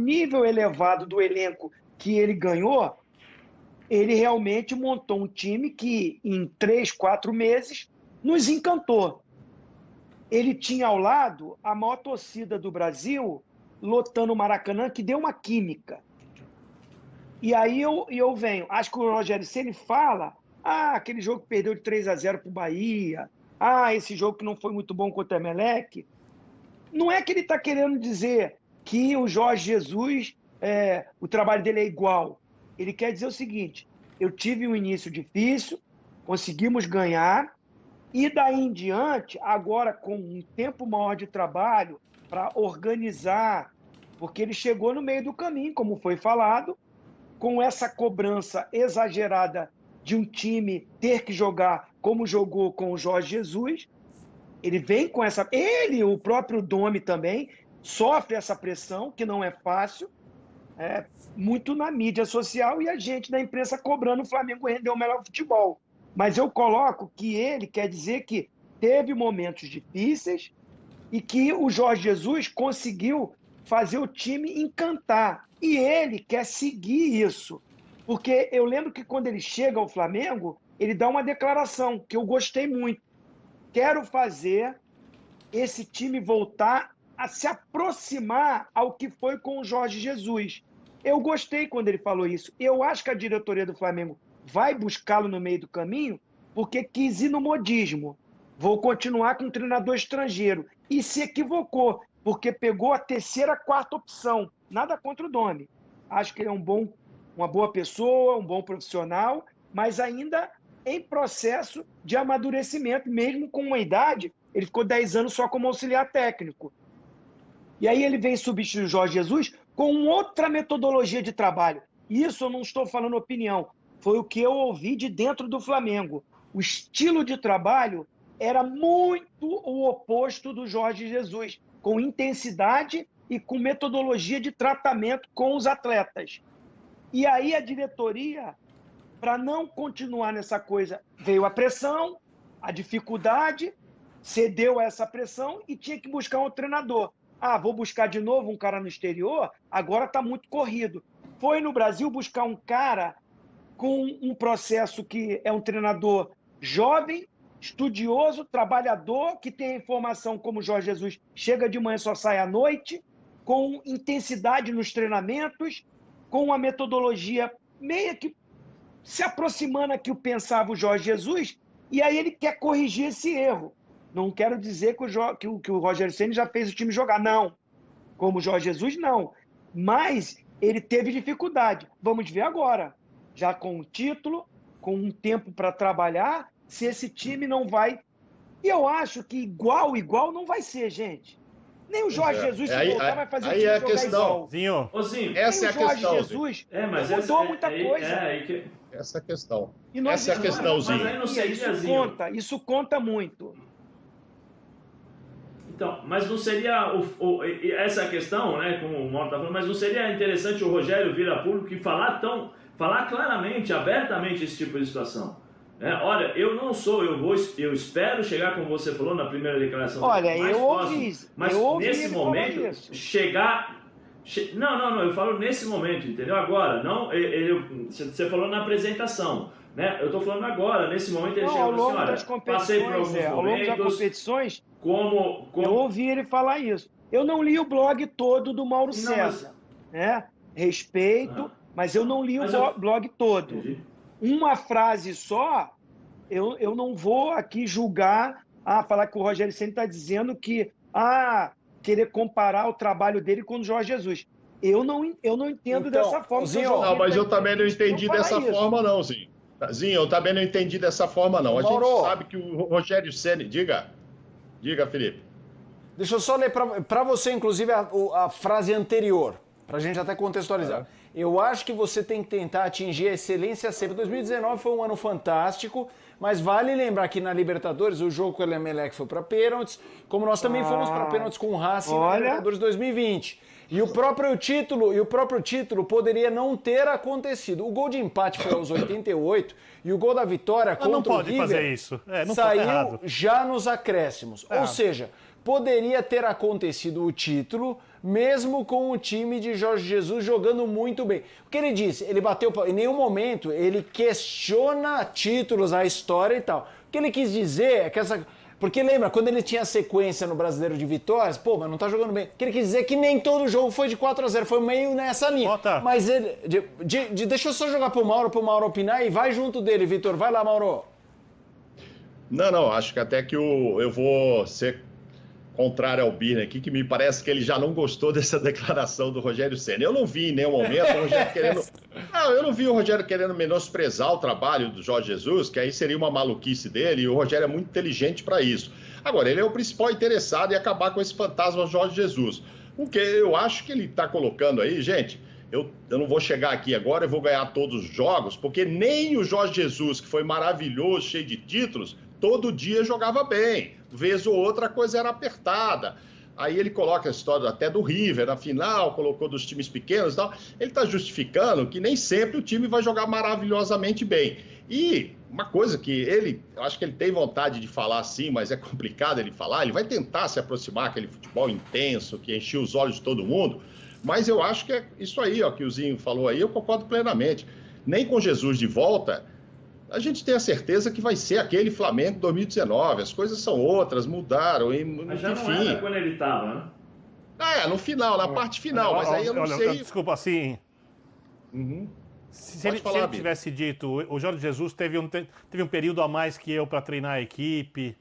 nível elevado do elenco que ele ganhou, ele realmente montou um time que, em 3, 4 meses, nos encantou. Ele tinha ao lado a maior torcida do Brasil, lotando o Maracanã, que deu uma química. E aí eu venho, acho que o Rogério Ceni fala, aquele jogo que perdeu de 3-0 para o Bahia, esse jogo que não foi muito bom contra o Emelec. Não é que ele está querendo dizer que o Jorge Jesus, o trabalho dele é igual. Ele quer dizer o seguinte, eu tive um início difícil, conseguimos ganhar, e daí em diante, agora com um tempo maior de trabalho para organizar, porque ele chegou no meio do caminho, como foi falado, com essa cobrança exagerada de um time ter que jogar como jogou com o Jorge Jesus, ele vem com essa... Ele, o próprio Domi também, sofre essa pressão, que não é fácil, muito na mídia social, e a gente da imprensa cobrando o Flamengo render o melhor futebol. Mas eu coloco que ele quer dizer que teve momentos difíceis e que o Jorge Jesus conseguiu fazer o time encantar. E ele quer seguir isso. Porque eu lembro que quando ele chega ao Flamengo, ele dá uma declaração que eu gostei muito. Quero fazer esse time voltar a se aproximar ao que foi com o Jorge Jesus. Eu gostei quando ele falou isso. Eu acho que a diretoria do Flamengo vai buscá-lo no meio do caminho porque quis ir no modismo. Vou continuar com um treinador estrangeiro. E se equivocou, porque pegou a terceira, quarta opção. Nada contra o Domi. Acho que ele é uma boa pessoa, um bom profissional, mas ainda em processo de amadurecimento, mesmo com uma idade, ele ficou 10 anos só como auxiliar técnico. E aí ele vem substituir o Jorge Jesus com outra metodologia de trabalho. Isso eu não estou falando opinião, foi o que eu ouvi de dentro do Flamengo. O estilo de trabalho era muito o oposto do Jorge Jesus, com intensidade e com metodologia de tratamento com os atletas. E aí a diretoria, para não continuar nessa coisa, veio a pressão, a dificuldade, cedeu a essa pressão e tinha que buscar um treinador. Vou buscar de novo um cara no exterior? Agora está muito corrido. Foi no Brasil buscar um cara com um processo que é um treinador jovem, estudioso, trabalhador, que tem a informação como o Jorge Jesus, chega de manhã só sai à noite, com intensidade nos treinamentos, com uma metodologia meio que se aproximando aqui o pensava o Jorge Jesus, e aí ele quer corrigir esse erro. Não quero dizer que o Rogério Ceni já fez o time jogar, não. Como o Jorge Jesus, não. Mas ele teve dificuldade. Vamos ver agora, já com um título, com um tempo para trabalhar, se esse time não vai... E eu acho que igual não vai ser, gente. Nem o Jorge Jesus, se voltar, vai fazer o time jogar igual. Zinho. Essa é a questão. Jesus mudou muita coisa. Essa é a questão. Essa é a questãozinha. Mas aí não seria, isso conta muito. Então, mas não seria essa questão, né, como o Mauro está falando, mas não seria interessante o Rogério vir a público e falar claramente, abertamente esse tipo de situação? Olha, eu não sou, eu espero chegar, como você falou na primeira declaração. Olha, eu ouvi, mas nesse momento, chegar... Não, eu falo nesse momento, entendeu? Agora, não, você falou na apresentação, né? Eu estou falando agora, nesse momento ele chegou assim, olha, passei por alguns momentos... Ao longo das competições, como... eu ouvi ele falar isso. Eu não li o blog todo do Mauro César, né? Respeito, mas eu não li o blog todo. Entendi. Uma frase só, eu não vou aqui julgar, falar que o Rogério Ceni está dizendo que, querer comparar o trabalho dele com o Jorge Jesus. Eu não entendo dessa forma. Zinho, não, mas eu também não entendi dessa forma não, Zinho. Zinho, eu também não entendi dessa forma não. A gente sabe que o Rogério Ceni... Diga, Felipe. Deixa eu só ler para você, inclusive, a frase anterior, para a gente até contextualizar. Eu acho que você tem que tentar atingir a excelência sempre. 2019 foi um ano fantástico, mas vale lembrar que na Libertadores o jogo com o Emelec foi para pênaltis, como nós também fomos para pênaltis com o Racing na Libertadores 2020. E o próprio título poderia não ter acontecido. O gol de empate foi aos 88 e o gol da vitória contra o River fazer isso. Saiu já nos acréscimos. Ou seja, poderia ter acontecido o título, mesmo com o time de Jorge Jesus jogando muito bem. O que ele disse? Ele bateu... Em nenhum momento ele questiona títulos, a história e tal. O que ele quis dizer é que essa... Porque lembra, quando ele tinha sequência no Brasileiro de vitórias, pô, mas não tá jogando bem. O que ele quis dizer é que nem todo jogo foi de 4-0, foi meio nessa linha. Mas ele... deixa eu só jogar pro Mauro opinar e vai junto dele, Vitor. Vai lá, Mauro. Não, acho que até que eu vou ser contrário ao Birner aqui, que me parece que ele já não gostou dessa declaração do Rogério Ceni. Eu não vi em nenhum momento o Rogério querendo... Não, eu não vi o Rogério querendo menosprezar o trabalho do Jorge Jesus, que aí seria uma maluquice dele, e o Rogério é muito inteligente para isso. Agora, ele é o principal interessado em acabar com esse fantasma Jorge Jesus. O que eu acho que ele está colocando aí, gente... Eu não vou chegar aqui agora, eu vou ganhar todos os jogos, porque nem o Jorge Jesus, que foi maravilhoso, cheio de títulos, todo dia jogava bem. Vez ou outra a coisa era apertada. Aí ele coloca a história até do River na final, colocou dos times pequenos e tal. Ele está justificando que nem sempre o time vai jogar maravilhosamente bem. E uma coisa que eu acho que ele tem vontade de falar assim, mas é complicado ele falar, ele vai tentar se aproximar aquele futebol intenso que enchia os olhos de todo mundo. Mas eu acho que é isso aí, ó, que o Zinho falou aí, eu concordo plenamente. Nem com Jesus de volta, a gente tem a certeza que vai ser aquele Flamengo 2019. As coisas são outras, mudaram. Mas já não era quando ele estava, né? No final, na parte final. Mas aí eu não sei... Desculpa, assim... Uhum. Se ele tivesse dito, o Jorge Jesus teve um período a mais que eu para treinar a equipe,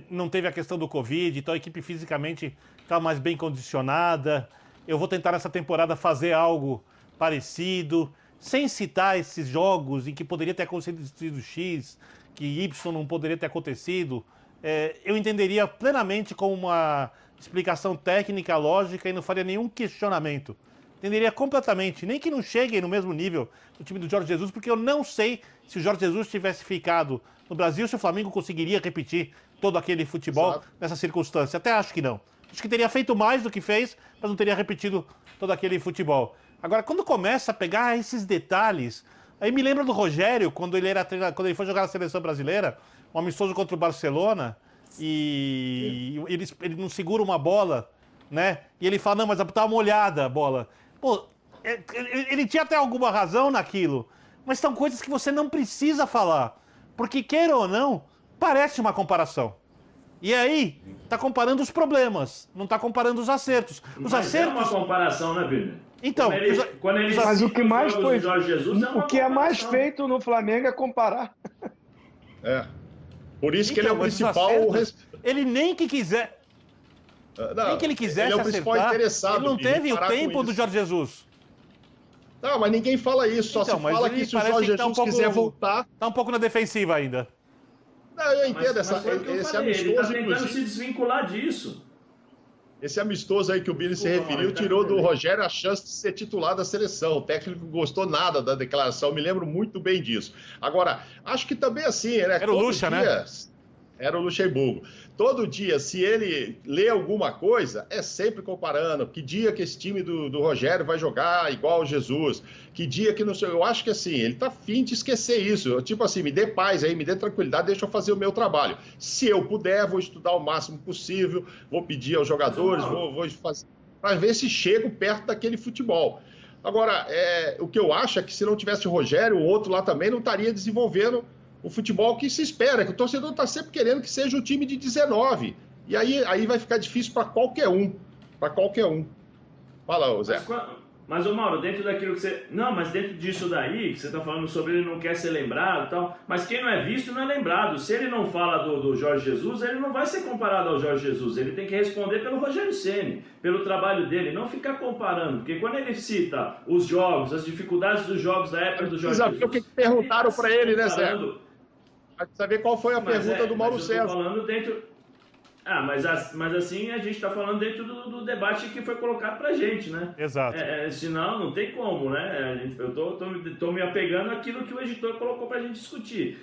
não teve a questão do Covid, então a equipe fisicamente está mais bem condicionada... Eu vou tentar nessa temporada fazer algo parecido, sem citar esses jogos em que poderia ter acontecido X, que Y não poderia ter acontecido. Eu entenderia plenamente como uma explicação técnica, lógica e não faria nenhum questionamento. Entenderia completamente, nem que não chegue no mesmo nível do time do Jorge Jesus, porque eu não sei se o Jorge Jesus tivesse ficado no Brasil, se o Flamengo conseguiria repetir todo aquele futebol nessa circunstância. Até acho que não. Acho que teria feito mais do que fez, mas não teria repetido todo aquele futebol. Agora, quando começa a pegar esses detalhes, aí me lembra do Rogério, quando ele foi jogar na Seleção Brasileira, um amistoso contra o Barcelona, e ele não segura uma bola, né? E ele fala, não, mas tá molhada a bola. Pô, ele tinha até alguma razão naquilo, mas são coisas que você não precisa falar, porque, queira ou não, parece uma comparação. E aí, tá comparando os problemas, não tá comparando os acertos. Os acertos... é uma comparação, né, Birner? Então, mas o que mais foi... o que é mais feito no Flamengo é comparar. Por isso que ele é o principal... Ele nem que quiser... nem que ele quisesse ele é o principal acertar, interessado, ele não teve o tempo do Jorge Jesus. Não, mas ninguém fala isso, só se fala que se o Jorge Jesus quiser voltar... Tá um pouco na defensiva ainda. Não, eu entendo esse amistoso, ele tá tentando se desvincular disso. Esse amistoso aí que o Birner se referiu tirou do Rogério a chance de ser titular da seleção. O técnico não gostou nada da declaração, me lembro muito bem disso. Agora, acho que também assim, né? Era o Lucha, né? Era o Luxemburgo. Todo dia, se ele lê alguma coisa, é sempre comparando. Que dia que esse time do Rogério vai jogar igual o Jesus? Que dia que não sei... Eu acho que assim, ele tá afim de esquecer isso. Tipo assim, me dê paz aí, me dê tranquilidade, deixa eu fazer o meu trabalho. Se eu puder, vou estudar o máximo possível, vou pedir aos jogadores, vou fazer... para ver se chego perto daquele futebol. Agora, o que eu acho é que se não tivesse o Rogério, o outro lá também não estaria desenvolvendo o futebol que se espera, que o torcedor está sempre querendo que seja o time de 19. E aí vai ficar difícil para qualquer um. Para qualquer um. Fala, Zé. Mas, ô Mauro, dentro daquilo que você... Não, mas dentro disso daí, que você está falando sobre ele não quer ser lembrado e tal, mas quem não é visto não é lembrado. Se ele não fala do Jorge Jesus, ele não vai ser comparado ao Jorge Jesus. Ele tem que responder pelo Rogério Ceni, pelo trabalho dele, não ficar comparando. Porque quando ele cita os jogos, as dificuldades dos jogos da época do Jorge Jesus... O que perguntaram para ele, né, Zé? Vai saber qual foi a pergunta do Mauro César. Falando dentro... mas assim a gente está falando dentro do debate que foi colocado para a gente, né? Exato. Senão não tem como, né? Eu tô me apegando àquilo que o editor colocou para a gente discutir.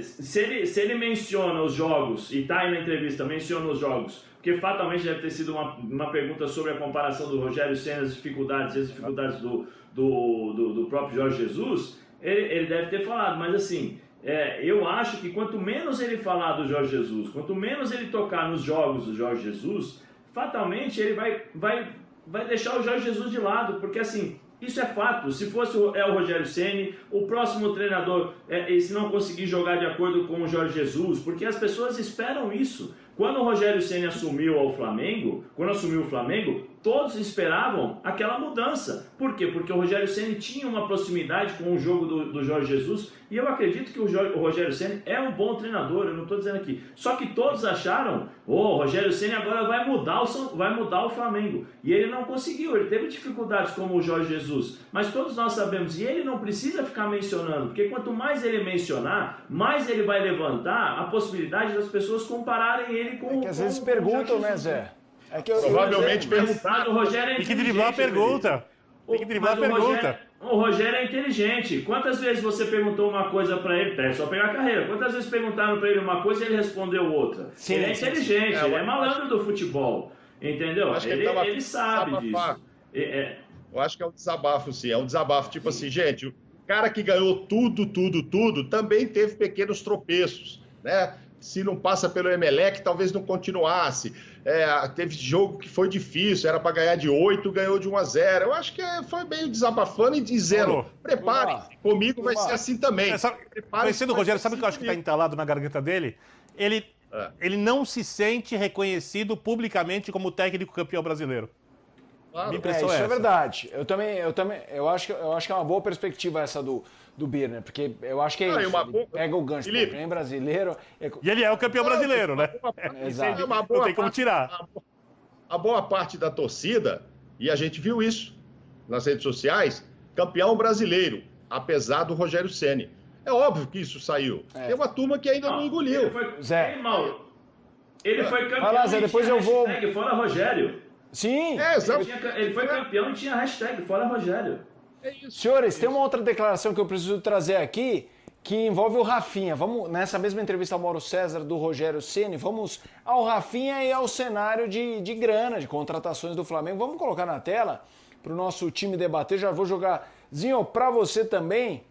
Se ele menciona os jogos, e está aí na entrevista, menciona os jogos, porque fatalmente deve ter sido uma pergunta sobre a comparação do Rogério Ceni, as dificuldades e as dificuldades do próprio Jorge Jesus, ele deve ter falado, mas assim... eu acho que quanto menos ele falar do Jorge Jesus, quanto menos ele tocar nos jogos do Jorge Jesus, fatalmente ele vai deixar o Jorge Jesus de lado, porque assim, isso é fato. Se fosse o Rogério Ceni, o próximo treinador, se não conseguir jogar de acordo com o Jorge Jesus, porque as pessoas esperam isso. Quando o Rogério Ceni assumiu o Flamengo, todos esperavam aquela mudança. Por quê? Porque o Rogério Ceni tinha uma proximidade com o jogo do Jorge Jesus, e eu acredito que o Rogério Ceni é um bom treinador, eu não estou dizendo aqui. Só que todos acharam, o Rogério Ceni agora vai mudar o Flamengo. E ele não conseguiu, ele teve dificuldades como o Jorge Jesus. Mas todos nós sabemos, e ele não precisa ficar mencionando, porque quanto mais ele mencionar, mais ele vai levantar a possibilidade das pessoas compararem ele com que às vezes perguntam, né, Zé? Provavelmente perguntaram. O Rogério é Tem que driblar a pergunta. Tem que driblar a pergunta. O Rogério é inteligente. Quantas vezes você perguntou uma coisa pra ele? É só pegar a carreira. Quantas vezes perguntaram pra ele uma coisa e ele respondeu outra? Sim, ele é inteligente, ele é malandro do futebol. Entendeu? Ele sabe disso. Eu acho que é um desabafo, sim. É um desabafo. Tipo assim, gente, o cara que ganhou tudo, também teve pequenos tropeços, né? Se não passa pelo Emelec, talvez não continuasse. Teve jogo que foi difícil, era para ganhar de 8, ganhou de 1-0. Eu acho que foi meio desabafando e dizendo, preparem-se, comigo vai ser assim também. Conhecendo o Rogério, sabe o que eu acho que está entalado na garganta dele? Ele não se sente reconhecido publicamente como técnico campeão brasileiro. Claro. Isso é verdade. Eu acho que é uma boa perspectiva essa do Birner, porque eu acho que é isso. Pega o gancho, é brasileiro. E ele é o campeão brasileiro, né? Exato. Não tem como tirar. A boa parte da torcida, e a gente viu isso nas redes sociais, campeão brasileiro, apesar do Rogério Ceni. É óbvio que isso saiu. Tem uma turma que ainda não engoliu. Zé. Ele foi campeão. Vai lá, Zé, depois eu vou. Fora Rogério. Sim. Ele foi campeão e tinha hashtag fora Rogério. Senhores, tem uma outra declaração que eu preciso trazer aqui, que envolve o Rafinha. Vamos, nessa mesma entrevista ao Mauro César do Rogério Ceni, vamos ao Rafinha e ao cenário de grana, de contratações do Flamengo. Vamos colocar na tela para o nosso time debater. Já vou jogar. Zinho, para você também.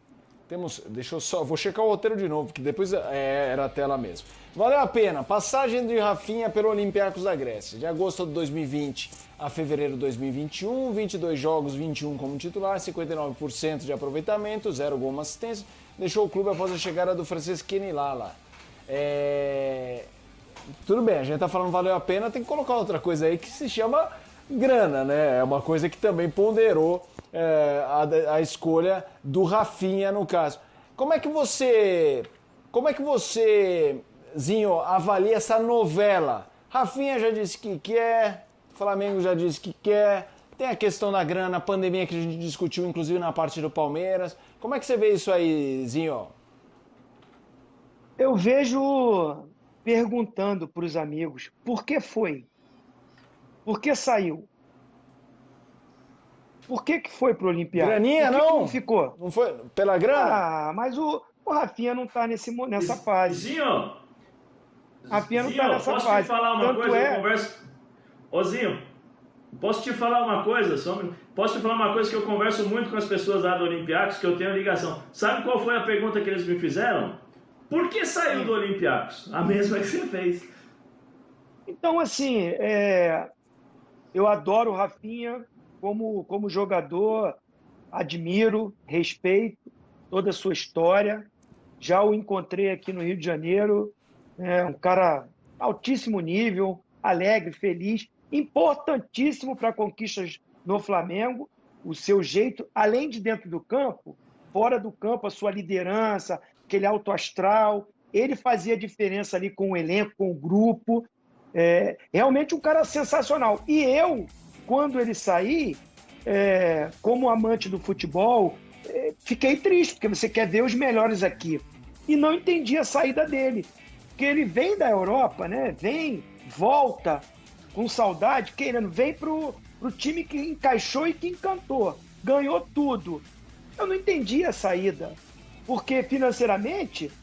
Deixa eu só, vou checar o roteiro de novo, porque depois era a tela mesmo. Valeu a pena. Passagem de Rafinha pelo Olympiacos da Grécia. De agosto de 2020 a fevereiro de 2021, 22 jogos, 21 como titular, 59% de aproveitamento, 0 gol, uma assistência. Deixou o clube após a chegada do francês Kenny Lala. Tudo bem, a gente tá falando valeu a pena, tem que colocar outra coisa aí que se chama grana, né? É uma coisa que também ponderou a escolha do Rafinha, no caso. Como é que você, Zinho, avalia essa novela? Rafinha já disse que quer, Flamengo já disse que quer, tem a questão da grana, a pandemia que a gente discutiu, inclusive na parte do Palmeiras. Como é que você vê isso aí, Zinho? Eu vejo perguntando para os amigos, por que foi? Por que saiu? Por que foi pro Olympiacos? Graninha, Por que não? não ficou? Não foi pela grana? Mas o Rafinha não tá nessa fase. Zinho, Rafinha não tá nessa posso fase. te falar uma Tanto coisa? é... Eu converso... Ô Zinho, posso te falar uma coisa? Posso te falar uma coisa que eu converso muito com as pessoas lá do Olympiacos, que eu tenho ligação. Sabe qual foi a pergunta que eles me fizeram? Por que saiu do Olympiacos? A mesma que você fez. Então, assim, eu adoro o Rafinha como jogador, admiro, respeito toda a sua história. Já o encontrei aqui no Rio de Janeiro, um cara altíssimo nível, alegre, feliz, importantíssimo para conquistas no Flamengo, o seu jeito, além de dentro do campo, fora do campo, a sua liderança, aquele alto astral, ele fazia diferença ali com o elenco, com o grupo, realmente um cara sensacional. E eu, quando ele sair, como amante do futebol, fiquei triste, porque você quer ver os melhores aqui. E não entendi a saída dele, porque ele vem da Europa, né? Volta com saudade, querendo, vem pro time que encaixou e que encantou, ganhou tudo. Eu não entendi a saída, porque financeiramente